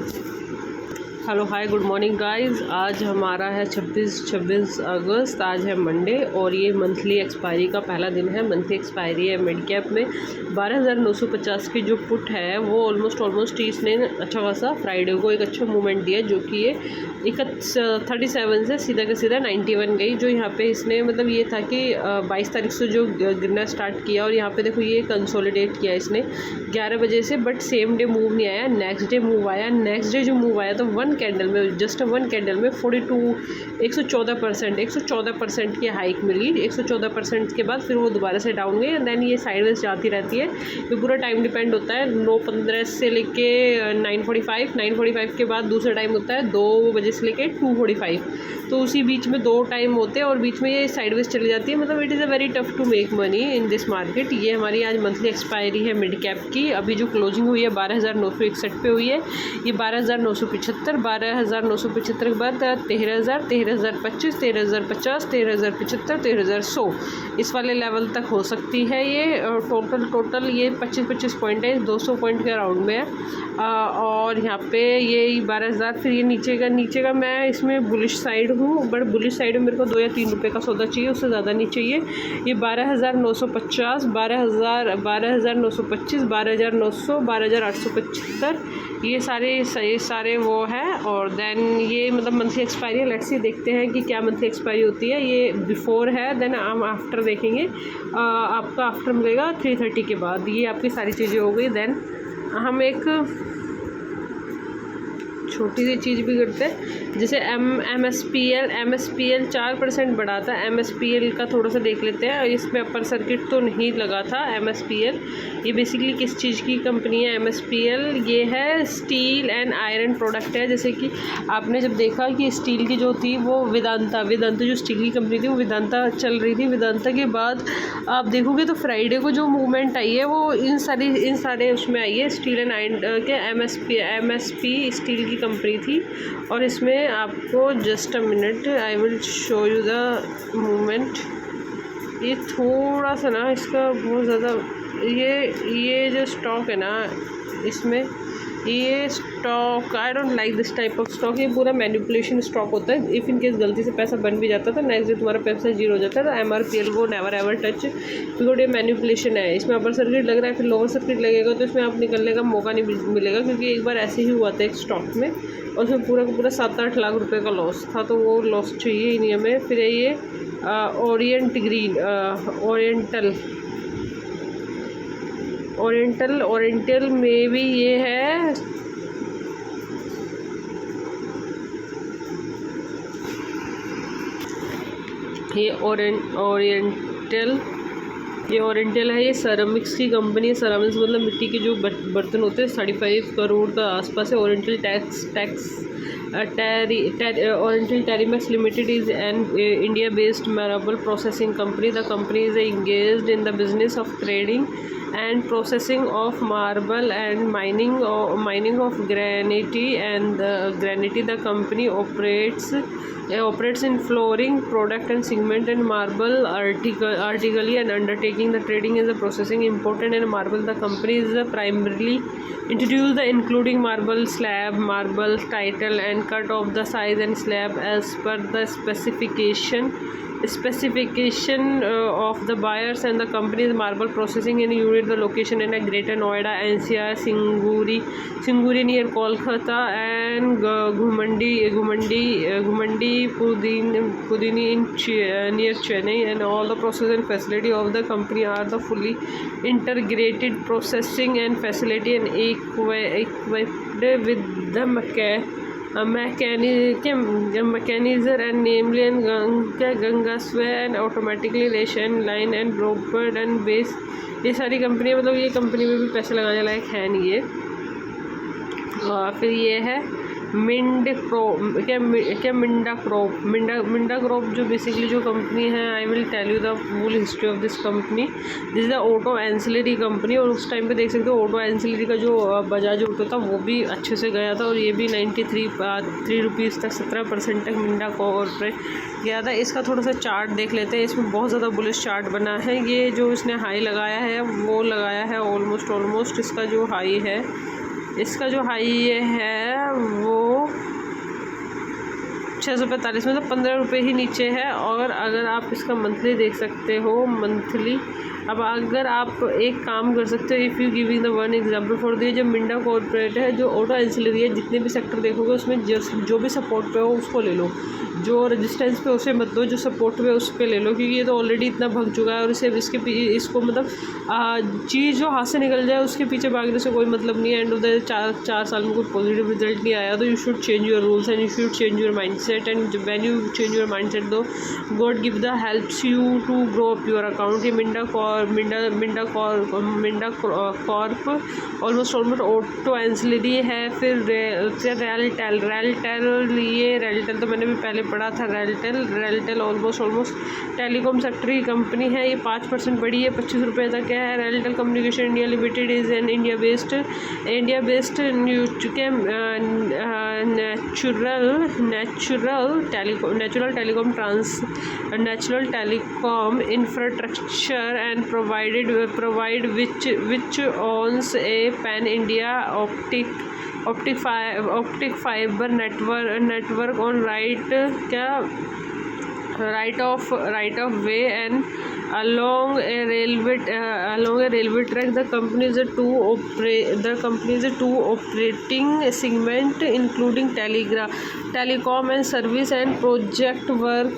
Hello hi good morning guys. आज हमारा है 26 अगस्त। आज है मंडे और ये मंथली एक्सपायरी का पहला दिन है। मंथली एक्सपायरी है मिड कैप में 12,950 की जो पुट है वो ऑलमोस्ट इसने अच्छा खासा फ्राइडे को एक अच्छा मूवमेंट दिया, जो कि ये 37 से सीधा का सीधा 91 गई। जो यहाँ पे इसने मतलब ये था कि 22 तारीख से जो गिरना स्टार्ट किया और यहाँ पे देखो ये कंसोलिडेट किया इसने 11 बजे से, बट सेम डे मूव नहीं आया, नेक्स्ट डे मूव आया। नेक्स्ट डे जो मूव आया तो वन कैंडल में, जस्ट वन कैंडल में 114% की हाइक मिली। 114% के बाद फिर वो दोबारा से डाउन गई एंड देन ये साइडवेज जाती रहती है। ये पूरा टाइम डिपेंड होता है 9:15 से लेके 9:45 के बाद दूसरा टाइम होता है 2 बजे से लेके 2:45, तो उसी बीच में 2 टाइम होते हैं और बीच में ये साइडवेज चली जाती है। मतलब it is a very tough to make money in this market. ये हमारी आज मंथली एक्सपायरी है मिड कैप की। अभी जो क्लोजिंग हुई है 12,961 पे हुई है। ये 12,975, 12,975 के बाद 13,000, 13,025, 13,050, 13,075, 13,100 इस वाले लेवल तक हो सकती है। ये टोटल ये 25 पॉइंट है, 200 पॉइंट के अराउंड में है। और यहाँ पे ये 12,000, फिर ये नीचे का मैं इसमें बुलिश साइड हूँ, बट बुलिश साइड में मेरे को 2 या 3 रुपये का सौदा चाहिए, उससे ज़्यादा नहीं चाहिए। ये 12,950, 12,925, 12,900, 12,875 ये सारे वो है। और देन ये मतलब मंथली एक्सपायरी है। लेट्स सी देखते हैं कि क्या मंथली एक्सपायरी होती है। ये बिफोर है, देन हम आफ्टर देखेंगे। आपका आफ्टर मिलेगा 3:30 के बाद। ये आपकी सारी चीज़ें हो गई। देन हम एक छोटी सी चीज़ भी करते हैं, जैसे MSPL 4% बढ़ा था। MSPL का थोड़ा सा देख लेते हैं। इसमें अपर सर्किट तो नहीं लगा था। MSPL ये बेसिकली किस चीज़ की कंपनी है? MSPL ये है स्टील एंड आयरन प्रोडक्ट है। जैसे कि आपने जब देखा कि स्टील की जो थी वो वेदांता जो स्टील की कंपनी थी वो वेदांता चल रही थी। वेदांता के बाद आप देखोगे तो फ्राइडे को जो मूवमेंट आई है वो इन सारे उसमें आई है। स्टील एंड आयरन के MSP स्टील की कंपनी थी। और इसमें आपको just a minute I will show you the movement. ये थोड़ा सा ना इसका बहुत ज़्यादा ये जो स्टॉक है ना, इसमें ये stock I don't like this type of stock. ये पूरा मैनिपुलेशन स्टॉक होता है। इफ़ इन केस गलती से पैसा बन भी जाता है तो नेक्स्ट डे तुम्हारा पैसा जीरो हो जाता है। तो MRPL को नेवर एवर टच, बिकॉज ये मैनिपुलेशन है। इसमें अपर सर्किट लग रहा है, फिर लोअर सर्किट लगेगा तो इसमें आप निकलने का मौका नहीं मिलेगा, क्योंकि एक बार ऐसे ही हुआ था एक स्टॉक में और उसमें पूरा का पूरा 7-8 लाख रुपए का लॉस था। तो वो लॉस चाहिए ही नहीं हमें। फिर ये ओरिएंटल में भी ये है। ये ओरिएंटल है। ये सेरामिक्स की कंपनी है। सेरामिक्स मतलब मिट्टी के जो बर्तन होते हैं। 35 करोड़ का आसपास है। Oriental Terimex Limited is an India-based marble processing company. The company is engaged in the business of trading and processing of marble and mining of granite and granite. The company operates in flooring product and cement and marble artically and undertaking the trading and the processing important and marble. The company is primarily introduced the including marble slab, marble title and cut of the size and slab as per the specification of the buyers and the company's marble processing in unit. The location in a Greater Noida, NCR, Singuri near Kolkata and Ghumandi Pudini near Chennai, and all the process and facility of the company are the fully integrated processing and facility and equipped with the mechanizer and namely and Gangasway and automatically ration line and broker and base। ये सारी company मतलब ये company में भी पैसे लगाने लायक है नहीं ये। फिर ये है मिंडा क्रॉप जो बेसिकली जो कंपनी है। I will tell you the full history of this company. This is the auto ancillary company. और उस टाइम पे देख सकते हो ऑटो एंसिलरी का जो बजाज ऑटो था वो भी अच्छे से गया था और ये भी 3 रुपीज़ तक 17% तक मिंडा कॉर्पोरेट गया था। इसका थोड़ा सा चार्ट देख लेते हैं। इसमें बहुत ज़्यादा बुलिश चार्ट बना है। ये जो इसने हाई लगाया है वो लगाया है ऑलमोस्ट इसका जो हाई है इसका जो हाई है वो 645, मतलब 15 रुपये ही नीचे है। और अगर आप इसका मंथली देख सकते हो, मंथली अब अगर आप एक काम कर सकते हो, if you giving the one example for the, जो मिंडा कॉर्पोरेट है, जो ऑटो एंसिलरी है, जितने भी सेक्टर देखोगे उसमें जो भी सपोर्ट पे हो उसको ले लो, जो रेजिस्टेंस पे उसे मत दो, जो सपोर्ट पे उस पर ले लो, क्योंकि ये तो ऑलरेडी इतना भग चुका है और इसे इसको मतलब चीज़ जो हाथ से निकल जाए उसके पीछे भागने से कोई मतलब नहीं है। एंड ऑफ द 4 साल में कोई पॉजिटिव रिजल्ट नहीं आया तो you should change your rules and you should change your mindset. And when you change your mindset though god give the helps you to grow up your account. ये Minda corp almost auto ancillary है। फिर रेलटेल, ये रेलटेल तो मैंने भी पहले पढ़ा था। रेलटेल ऑलमोस्ट टेलीकॉम सेक्टर की कंपनी है। ये 5% बढ़ी है, 25 रुपये तक है। RailTel communication India limited is an India based natural telecom infrastructure and provide which owns a pan India optic fiber network on right of way and along a railway track. The company is a two operating segment including telecom and service and project work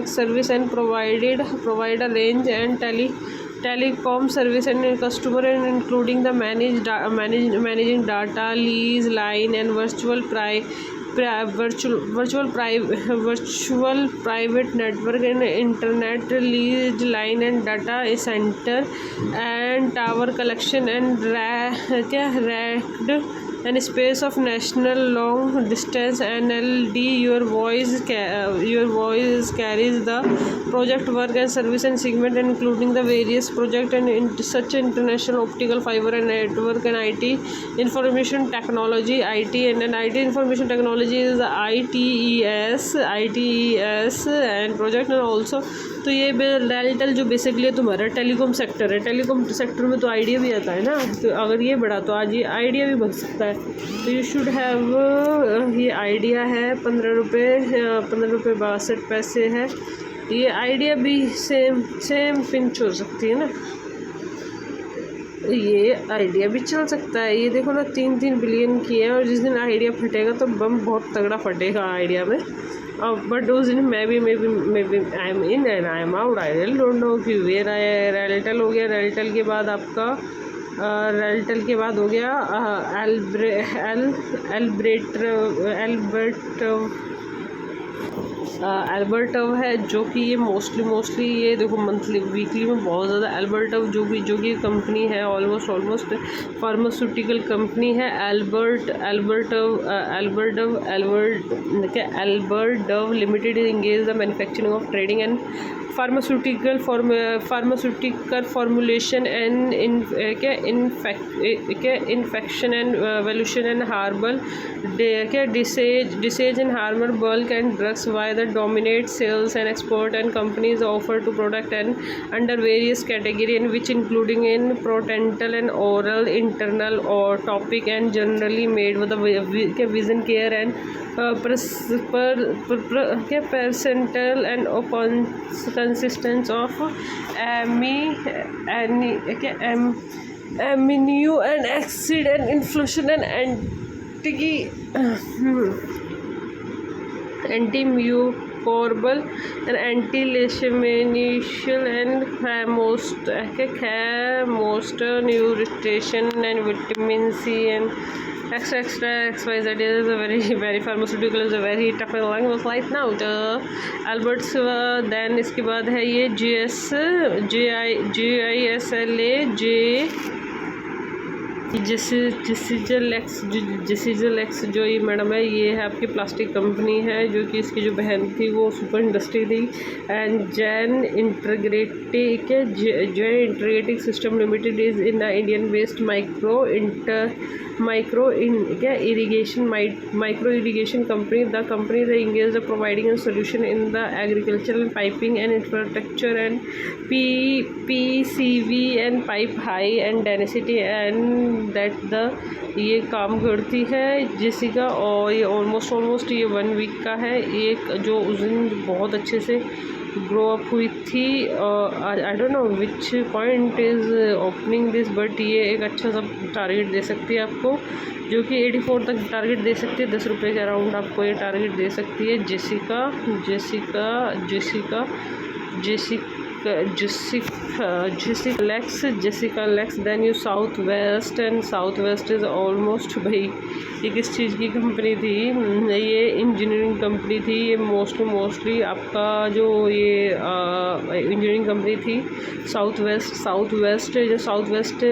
service, and provide a range and telecom service and customer, and including the managing data, lease, line and virtual private network and internet, lease line and data center and tower collection and racked and space of national long distance NLD. Your voice carries the project work and service and segment, including the various project and such international optical fiber and network and IT information technology. IT information technology is ITES and project and also. तो ये रेलटेल जो basically तुम्हारा telecom sector है, telecom sector में तो idea भी आता है ना, तो अगर ये बढ़ा तो आज ये आइडिया भी बन सकता है। तो यू शुड हैव, ये आइडिया है 15 रुपये 62 है। ये आइडिया भी सेम पिंच हो सकती है ना, ये आइडिया भी चल सकता है। ये देखो ना 3 बिलियन की है और जिस दिन आइडिया फटेगा तो बम बहुत तगड़ा फटेगा आइडिया में। बट उस दिन मैं भी I am in and I am out, I really don't know कि वेयर रेलटेल हो गया। रेलटेल के बाद आपका हो गया एल्बर्टव है, जो कि ये मोस्टली ये देखो मंथली वीकली में बहुत ज़्यादा एल्बर्टव जो कि कंपनी है ऑलमोस्ट फार्मास्यूटिकल कंपनी है। एल्बर्टव limited engage the manufacturing of trading and pharmaceutical formulation and infection and valuation and herbal diseases and harmer bulk and drugs why the dominate sales and export, and companies offer to product and under various category in which including in prodental and oral, internal or topic, and generally made with the vision care and percentile and consistence of amino and acid and inflation and antimicrobial and anti-leishmaniacal and nutrition and vitamin C and extra XYZ. It is a very pharmaceutical is a very tough language right now. The Alberts then इसके बाद है ये जिसिजल x जो ये madam है, ये है आपकी प्लास्टिक कंपनी है, जो कि इसकी जो बहन थी वो सुपर इंडस्ट्री थी। And Jain integrated system limited is in Indian based micro micro irrigation company, the company the engage the providing N solution in the agricultural piping and infrastructure and PCV and pipe high and density and that the ये काम करती है Jessica. और ये almost ये 1 week का है। एक जो उस दिन बहुत अच्छे से ग्रो अप हुई थी, I don't know which point is opening this, but ये एक अच्छा सा टारगेट दे सकती है आपको, जो कि 84 तक टारगेट दे सकती है। 10 रुपये के अराउंड आपको ये टारगेट दे सकती है Jessica Lex. Then you south west, and south west is almost, भाई ये किस चीज़ की कंपनी थी? ये इंजीनियरिंग कंपनी थी। ये मोस्टली आपका जो ये इंजीनियरिंग कंपनी थी। साउथ वेस्ट जो साउथ वेस्ट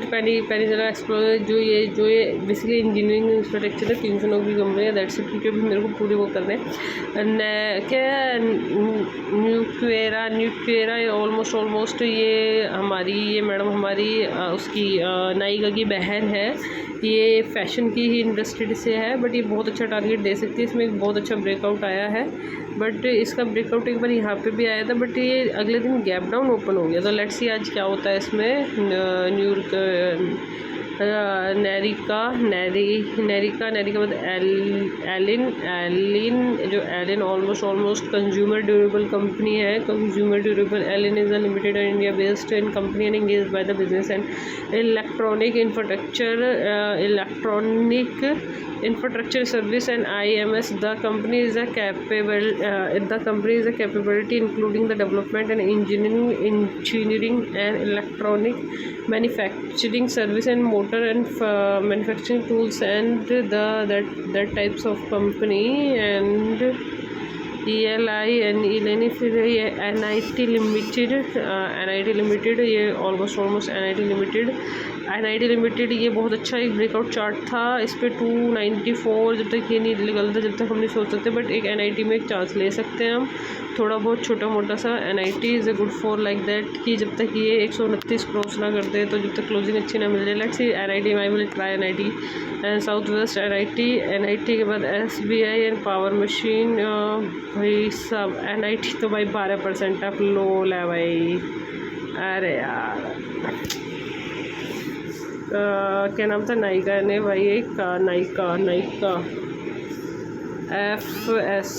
पेनिनसुला एक्सप्लोरर, जो ये बेसिकली इंजीनियरिंग इंफ्रास्ट्रक्चर है। 300 नौकरी कंपनी है। दैट्स इट, क्योंकि अभी मेरे को पूरे वो करने क्या न्यूक्वेरा ऑलमोस्ट ये मैडम हमारी उसकी नायिका की बहन है। ये फैशन की ही इंडस्ट्री से है, बट ये बहुत अच्छा टारगेट दे सकती है। इसमें एक बहुत अच्छा ब्रेकआउट आया है, बट इसका ब्रेकआउट एक बार यहाँ पे भी आया था, बट ये अगले दिन गैप डाउन ओपन हो गया। तो लेट्स सी आज क्या होता है इसमें। नेरिका मतलब Elin almost consumer durable company है। Consumer durable Elin is a limited India based in company and engage by the business and electronic infrastructure service and IMS. The company is a capability including the development and engineering and electronic manufacturing service and motor and manufacturing tools and that types of company. And ELI फिर ये NIT limited ये almost NIT limited ये बहुत अच्छा एक breakout chart था। इस पर 294 जब तक ये नहीं निकलता, जब तक हम नहीं सोच सकते, बट एक NIT में एक चांस ले सकते हैं हम, थोड़ा बहुत छोटा मोटा सा। NIT is a good for like that कि जब तक ये 129 क्रॉस ना करते हैं, तो जब तक क्लोजिंग अच्छी ना मिल जाए। Let's see NIT I will try NIT and south waste NIT के बाद SBI एंड पावर मशीन। भाई सब NIT तो भाई 12% आप लो है भाई। अरे यार क्या नाम था नायिका ने भाई, एक नायिका FS